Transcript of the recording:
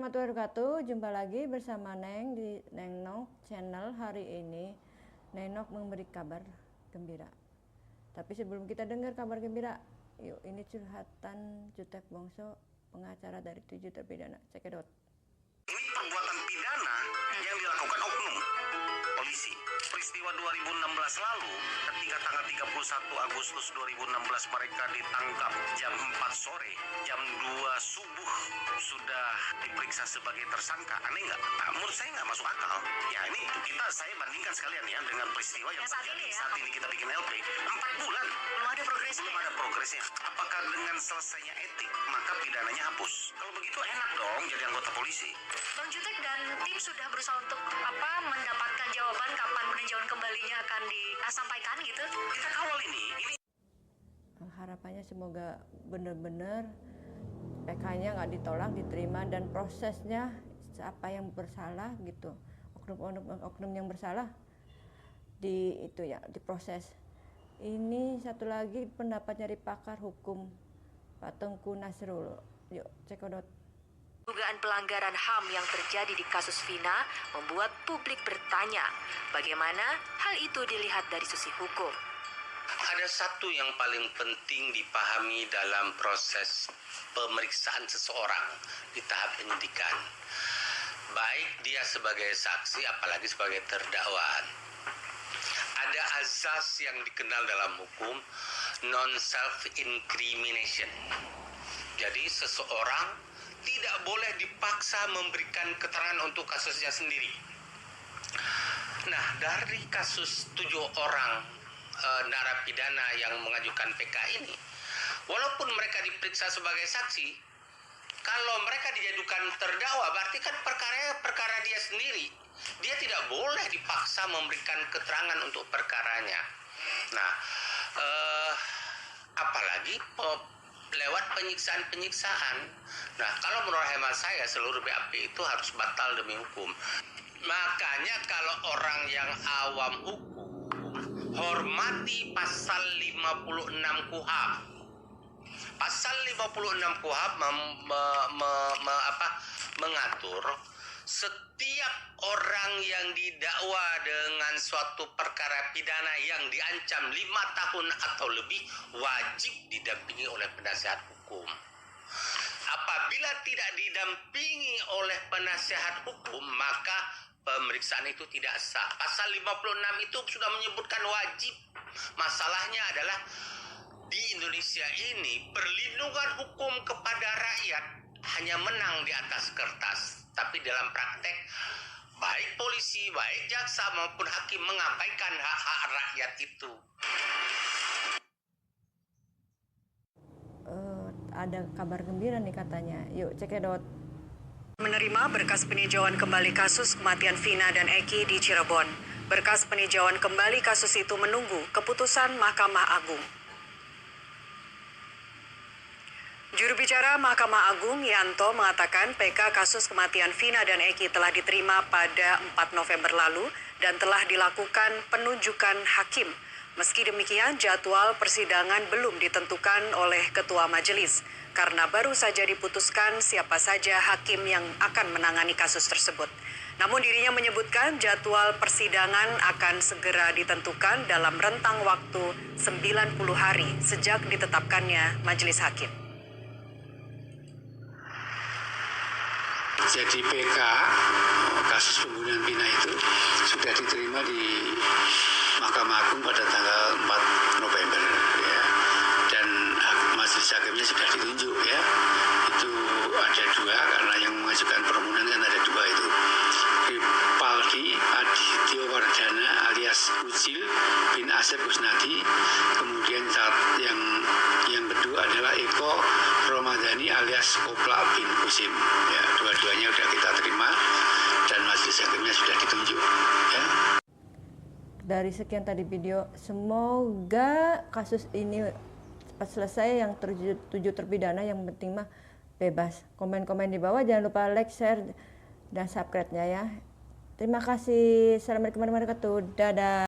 warahmatullahi wabarakatuh. Jumpa lagi bersama Neng di Nengnok channel. Hari ini Nengnok memberi kabar gembira. Tapi sebelum kita dengar kabar gembira, yuk ini curhatan Jutek Bongso, pengacara dari 7 terpidana. Cekidot. Ini perbuatan pidana yang dilakukan oknum polisi. Peristiwa 2016 lalu, ketika tanggal 31 Agustus 2016 mereka ditangkap jam 4 sore, jam 2 subuh sudah diperiksa sebagai tersangka. Aneh nggak? Nah, menurut saya nggak masuk akal. Ya ini saya bandingkan sekalian ya dengan peristiwa yang terjadi saat ini kita bikin LP 4 bulan. Belum ada progresnya. Belum ada progresnya. Apakah dengan selesainya etik maka pidananya hapus? Kalau begitu enak dong jadi anggota polisi. Bang Jutek dan tim sudah berusaha untuk mendapatkan jawaban kapan peninjauan kembalinya akan disampaikan gitu. Kita kawal ini. Harapannya semoga benar-benar PK-nya nggak ditolak, diterima, dan prosesnya siapa yang bersalah gitu, oknum yang bersalah diproses. Ini satu lagi pendapat dari pakar hukum Pak Tengku Nasrul. Yuk cekidot. Dugaan pelanggaran HAM yang terjadi di kasus Vina membuat publik bertanya bagaimana hal itu dilihat dari sisi hukum. Ada satu yang paling penting dipahami dalam proses pemeriksaan seseorang di tahap penyidikan. Baik dia sebagai saksi apalagi sebagai terdakwa. Ada azas yang dikenal dalam hukum non-self-incrimination. Jadi seseorang tidak boleh dipaksa memberikan keterangan untuk kasusnya sendiri. Nah, dari kasus 7 orang narapidana yang mengajukan PK ini, walaupun mereka diperiksa sebagai saksi, kalau mereka dijadikan terdakwa, berarti kan perkara dia sendiri. Dia tidak boleh dipaksa memberikan keterangan untuk perkaranya. Nah, apalagi lewat penyiksaan. Nah, kalau menurut hemat saya seluruh BAP itu harus batal demi hukum. Makanya kalau orang yang awam hukum, hormati pasal 56 KUHP. Pasal 56 KUHP mengatur setiap orang yang didakwa dengan suatu perkara pidana yang diancam 5 tahun atau lebih wajib didampingi oleh penasihat hukum. Apabila tidak didampingi oleh penasihat hukum, maka pemeriksaan itu tidak sah. Pasal 56 itu sudah menyebutkan wajib. Masalahnya adalah di Indonesia ini perlindungan hukum kepada rakyat hanya menang di atas kertas. Tapi dalam praktek, baik polisi, baik jaksa maupun hakim mengabaikan hak-hak rakyat itu. Ada kabar gembira nih katanya. Yuk cekidot. Menerima berkas peninjauan kembali kasus kematian Vina dan Eki di Cirebon. Berkas peninjauan kembali kasus itu menunggu keputusan Mahkamah Agung. Juru bicara Mahkamah Agung Yanto mengatakan PK kasus kematian Vina dan Eki telah diterima pada 4 November lalu dan telah dilakukan penunjukan hakim. Meski demikian, jadwal persidangan belum ditentukan oleh Ketua Majelis karena baru saja diputuskan siapa saja hakim yang akan menangani kasus tersebut. Namun dirinya menyebutkan jadwal persidangan akan segera ditentukan dalam rentang waktu 90 hari sejak ditetapkannya Majelis Hakim. Jadi PK kasus pembunuhan Vina itu sudah diterima di Mahkamah Agung pada tanggal 4 November ya. Dan majelis hakimnya sudah ditunjuk ya. Itu ada 2 karena yang mengajukan permohonan kan ada 2 itu. Ripaldi Adityo Wardana alias Ucil bin Asep Kusnadi. Kemudian yang kedua adalah Eko Romadhani alias Oplak bin Kusim. Ya, dua-duanya sudah kita terima dan majelis hakimnya sudah ditunjuk. Ya. Dari sekian tadi video, semoga kasus ini cepat selesai. Yang 7 terpidana yang penting mah bebas. Komen-komen di bawah, jangan lupa like, share, dan subscribe-nya ya. Terima kasih. Assalamualaikum warahmatullahi wabarakatuh. Dadah.